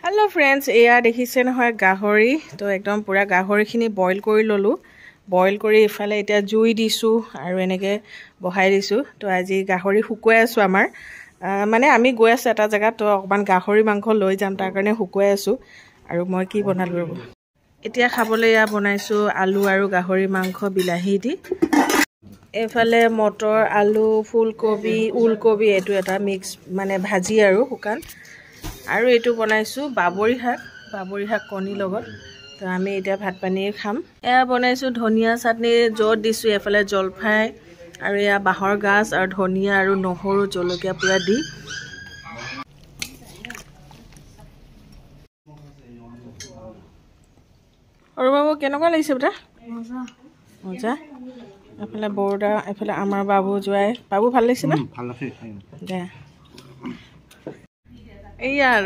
hello friends एया देखिसे নহয় গাহৰি তো একদম পুৰা গাহৰিখিনি বইল কৰি ললো বইল কৰি ইফালে এটা জুই দিছো আৰু এনেকে বহাই দিছো তো আজি গাহৰি হুকুৱাই আছো আমাৰ মানে আমি গৈ আছো এটা জায়গা তো অকমান গাহৰি মাংস লৈ যাম তাৰ কাৰণে হুকুৱাই আছো আৰু মই কি বনালো ৰব এতিয়া খাবলৈ ইয়া বনাইছো আলু আৰু গাহৰি মাংস বিলাহী দি এফালে মটৰ আলু ফুলকবি উলকবি এটো এটা মিক্স মানে ভাজি আৰু হুকান আৰু এটো বনাইছো বাবৰি শাক কণী লগত তো আমি এতিয়া ভাত পানী খাম এয়া বনাইছো ধনিয়া চাটনি জত দিছো এফালে জলফাই আৰু এয়া বাহৰ গাছ আৰু ধনিয়া আৰু নহৰু জলকীয়া পুৰা দি আৰু বাবু কেনেকুৱা লাগিছে বেটা মজা এফালে বৰদা এফালে আমাৰ বাবু জুৱাই বাবু ভাল লাগিছে না ভাল লাগিছে দে ইয়াৰ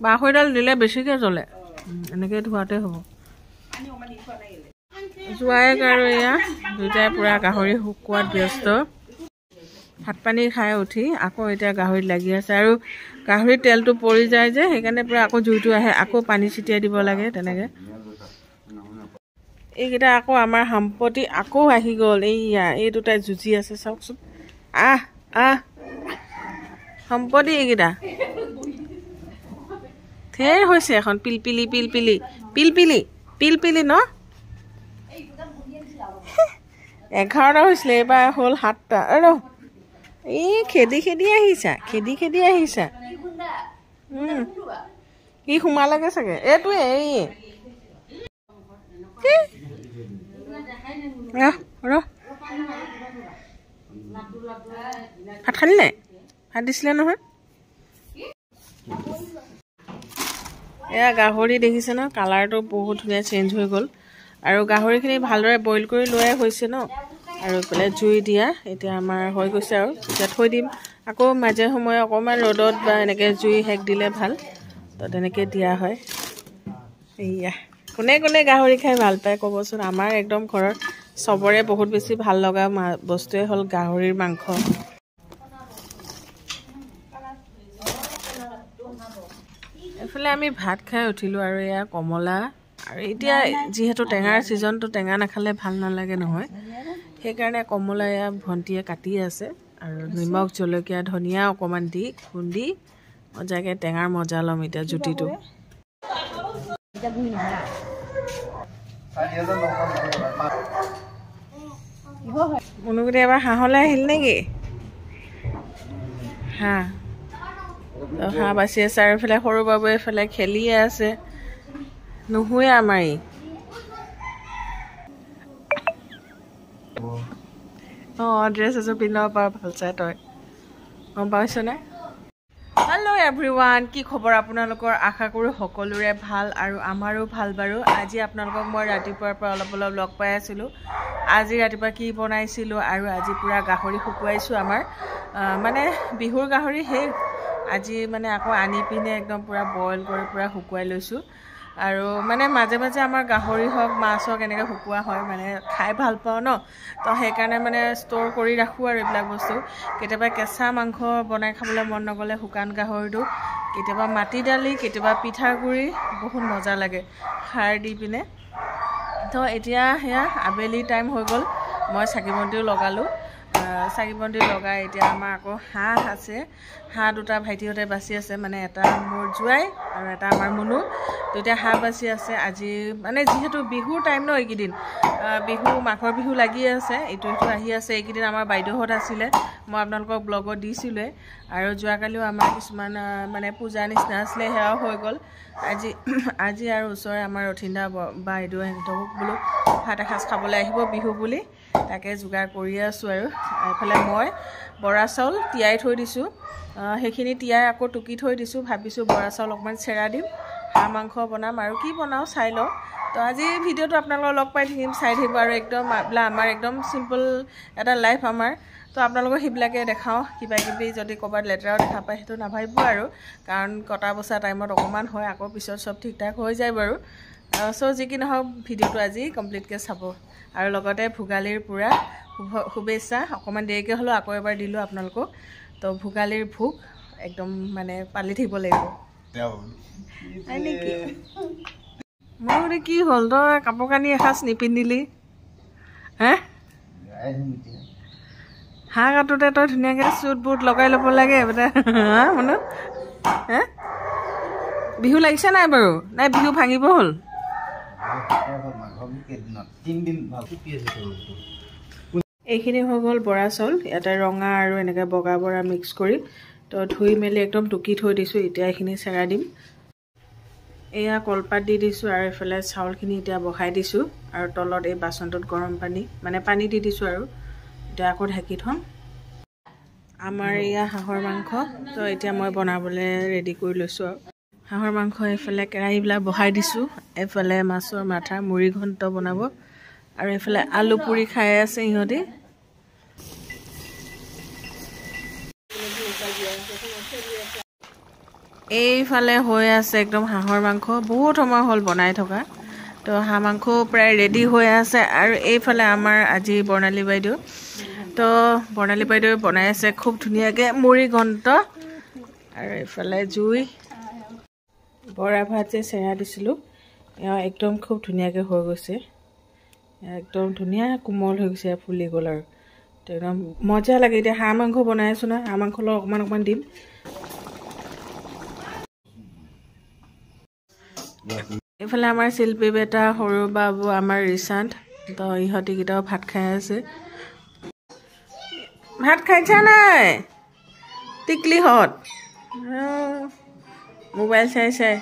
বাহৈডাল দিলে বেছিকে জ্বলে এনেকে ধোৱাতে হ'ব জুৱাইক আৰু এয়া দুটাই পুৰা গাহৰি হুকুৱাত ব্যস্ত ভাত পানী খাই উঠি আকৌ এতিয়া গাহৰিত লাগি আছে আৰু গাহৰিৰ তেলটো পৰি যায় যে সেইকাৰণে পুৰা আকৌ জুইটো আহে আকৌ পানী ছিটিয়াই দিব লাগে তেনেকে এইকেইটা আকৌ আমাৰ সম্পত্তি আকৌ আহি গ'ল এইয়া এই দুটাই যুজি আছে চাওকচোন সম্পত্তি এইকেইটা ধেৰ হৈছে এখন পিলপিলি ন 11টা হৈছিলে এবাৰ হ'ল 7টা আৰু এই খেদি আহিছা কি সোমালাগে চাগে এইটো এই ভাত খালি নাই ভাত দিছিলে নহয় এয়া গাহৰি দেখিছে ন কালাৰটো বহুত ধুনীয়া চেঞ্জ হৈ গ'ল আৰু গাহৰিখিনি ভালদৰে বইল কৰি লোৱাই হৈছে ন আৰু পেলে জুই দিয়া এতিয়া আমাৰ হৈ গৈছে আৰু এতিয়া থৈ দিম আকৌ মাজে সময়ে অকমান ৰ'দত বা এনেকে জুই হেক দিলে ভাল তো তেনেকে দিয়া হয় এইয়া কোনে গাহৰি খাই ভাল পায় ক'বচোন আমাৰ একদম ঘৰৰ সবৰে বহুত বেছি ভাল লগা বস্তুৱে হ'ল গাহৰিৰ মাংস এফালে আমি ভাত খাই উঠিলো আৰু এয়া কমলা আৰু এতিয়া যিহেতু টেঙাৰ সিজনটো টেঙা নাখালে ভাল নালাগে নহয় সেইকাৰণে কমলা এয়া ভন্টিয়ে কাটি আছে আৰু নিমখ জলকীয়া ধনিয়া অকমান দি খুন্দি মজাকে টেঙাৰ মজা লম এতিয়া জুতিটো মুনুগুটি এবাৰ হাঁহলৈ আহিল নেকি হাঁহ বাচি আছে আৰু এইফালে সৰু বাবু এইফালে খেলিয়ে আছে নুশুৱে আমাৰ ড্ৰেছ এযোৰ পিন্ধাব পাৰ ভাল চাই তই গম পাইছনে হেল্ল' এভৰিৱান কি খবৰ আপোনালোকৰ আশা কৰোঁ সকলোৰে ভাল আৰু আমাৰো ভাল বাৰু আজি আপোনালোকক মই ৰাতিপুৱাৰ পৰা অলপ লগ পাই আছিলোঁ আজি ৰাতিপুৱা কি বনাইছিলোঁ আৰু আজি পুৰা গাহৰি শুকুৱাইছোঁ আমাৰ মানে বিহুৰ গাহৰি শেষ আজি মানে আকৌ আনি পিনে একদম পুৰা বইল কৰি পুৰা শুকুৱাই লৈছোঁ আৰু মানে মাজে আমাৰ গাহৰি হওক মাছ হওক এনেকৈ শুকুৱা হয় মানে খাই ভাল পাওঁ ন তো সেইকাৰণে মানে ষ্ট'ৰ কৰি ৰাখোঁ আৰু এইবিলাক বস্তু কেতিয়াবা কেঁচা মাংস বনাই খাবলৈ মন নগ'লে শুকান গাহৰিটো কেতিয়াবা মাটি দালি কেতিয়াবা পিঠাগুড়ি বহুত মজা লাগে খাৰ দি পিনে তো এতিয়া সেয়া আবেলি টাইম হৈ গ'ল মই চাকি বন্তিও লগালোঁ চাকি বন্তি লগাই এতিয়া আমাৰ আকৌ হাঁহ আছে হাঁহ দুটা ভাইটিহঁতে বাচি আছে মানে এটা মোৰ জুৱাই আৰু এটা আমাৰ মুনু দুটা হাঁহ বাচি আছে আজি মানে যিহেতু বিহুৰ টাইম ন এইকেইদিন বিহু মাঘৰ বিহু লাগি আছে এইটো আহি আছে এইকেইদিন আমাৰ বাইদেউহঁত আছিলে মই আপোনালোকক ব্লগত দিছিলোঁৱে আৰু যোৱাকালিও আমাৰ কিছুমান মানে পূজা নিচিনা আছিলে সেয়াও হৈ গ'ল আজি আৰু ওচৰৰে আমাৰ ৰথিন্দা বাইদেউ সিহঁতক বোলো ভাত এসাঁজ খাবলৈ আহিব বিহু বুলি তাকে যোগাৰ কৰি আছোঁ আৰু এইফালে মই বৰা চাউল তিয়াই থৈ দিছোঁ সেইখিনি তিয়াই আকৌ টুকি থৈ দিছোঁ ভাবিছোঁ বৰা চাউল অকণমান চেৰা দিম হাঁহ মাংস বনাম আৰু কি বনাওঁ চাই লওঁ তো আজি ভিডিঅ'টো আপোনালোকক লগ পাই থাকিম চাই থাকিব আৰু একদম আমাৰ একদম চিম্পল এটা লাইফ আমাৰ তো আপোনালোকক সেইবিলাকে দেখাওঁ কিবা কিবি যদি ক'ৰবাত লেতেৰাও দেখা পায় সেইটো নাভাবিব আৰু কাৰণ কটা বচা টাইমত অকণমান হয় আকৌ পিছত চব ঠিক ঠাক হৈ যায় বাৰু সো যি কি নহওক ভিডিঅ'টো আজি কমপ্লিটকৈ চাব আৰু লগতে ভোগালীৰ পূৰা শুভেচ্ছা অকণমান দেৰিকৈ হ'লেও আকৌ এবাৰ দিলোঁ আপোনালোকক তো ভোগালীৰ ভোগ একদম মানে পালি থাকিব লাগিব নেকি মই বোলে কি হ'ল তই কাপোৰ কানি এসাঁজ নিপিন্ধিলি হে হাঁহ কাটোতে তই ধুনীয়াকৈ চুট বুট লগাই ল'ব লাগে হা মানে হে বিহু লাগিছে নাই বাৰু নাই বিহু ভাঙিব হ'ল এইখিনি হৈ গ'ল বৰা চাউল ইয়াতে ৰঙা আৰু এনেকৈ বগা বৰা মিক্স কৰি তো ধুই মেলি একদম টুকি থৈ দিছোঁ এতিয়া এইখিনি চেৰাই দিম এয়া কলপাত দি দিছোঁ আৰু এইফালে চাউলখিনি এতিয়া বহাই দিছোঁ আৰু তলত এই বাচনটোত গৰম পানী মানে পানী দি দিছোঁ আৰু এতিয়া আকৌ ঢাকি থ'ম আমাৰ এয়া হাঁহৰ মাংস তো এতিয়া মই বনাবলৈ ৰেডি কৰি লৈছোঁ আৰু হাঁহৰ মাংস এইফালে কেৰাহীবিলাক বহাই দিছোঁ এইফালে মাছৰ মাথা মুড়ি ঘণ্ট বনাব আৰু এইফালে আলু পুৰি খাই আছে ইহঁতে এইফালে হৈ আছে একদম হাঁহৰ মাংস বহুত সময় হ'ল বনাই থকা তো হাঁহ মাংস প্ৰায় ৰেডি হৈ আছে আৰু এইফালে আমাৰ আজি বৰ্ণালী বাইদেউ তো বৰ্ণালী বাইদেউ বনাই আছে খুব ধুনীয়াকৈ মুড়ি ঘণ্ট আৰু এইফালে জুই বৰা ভাত যে চেৰা দিছিলোঁ একদম খুব ধুনীয়াকৈ হৈ গৈছে একদম ধুনীয়া কোমল হৈ গৈছে ফুলি গ'ল আৰু তো একদম মজা লাগে এতিয়া হাঁহ মাংস বনাই আছোঁ নহয় হাঁহ মাংস লগত অকণমান দিম এইফালে আমাৰ শিল্পী বেটা সৰু বাবু আমাৰ ৰিচান্ত তো ইহঁতিকেইটাও ভাত খাই আছে ভাত খাইছা নাই টিকলিহঁত মোবাইল চাই চাই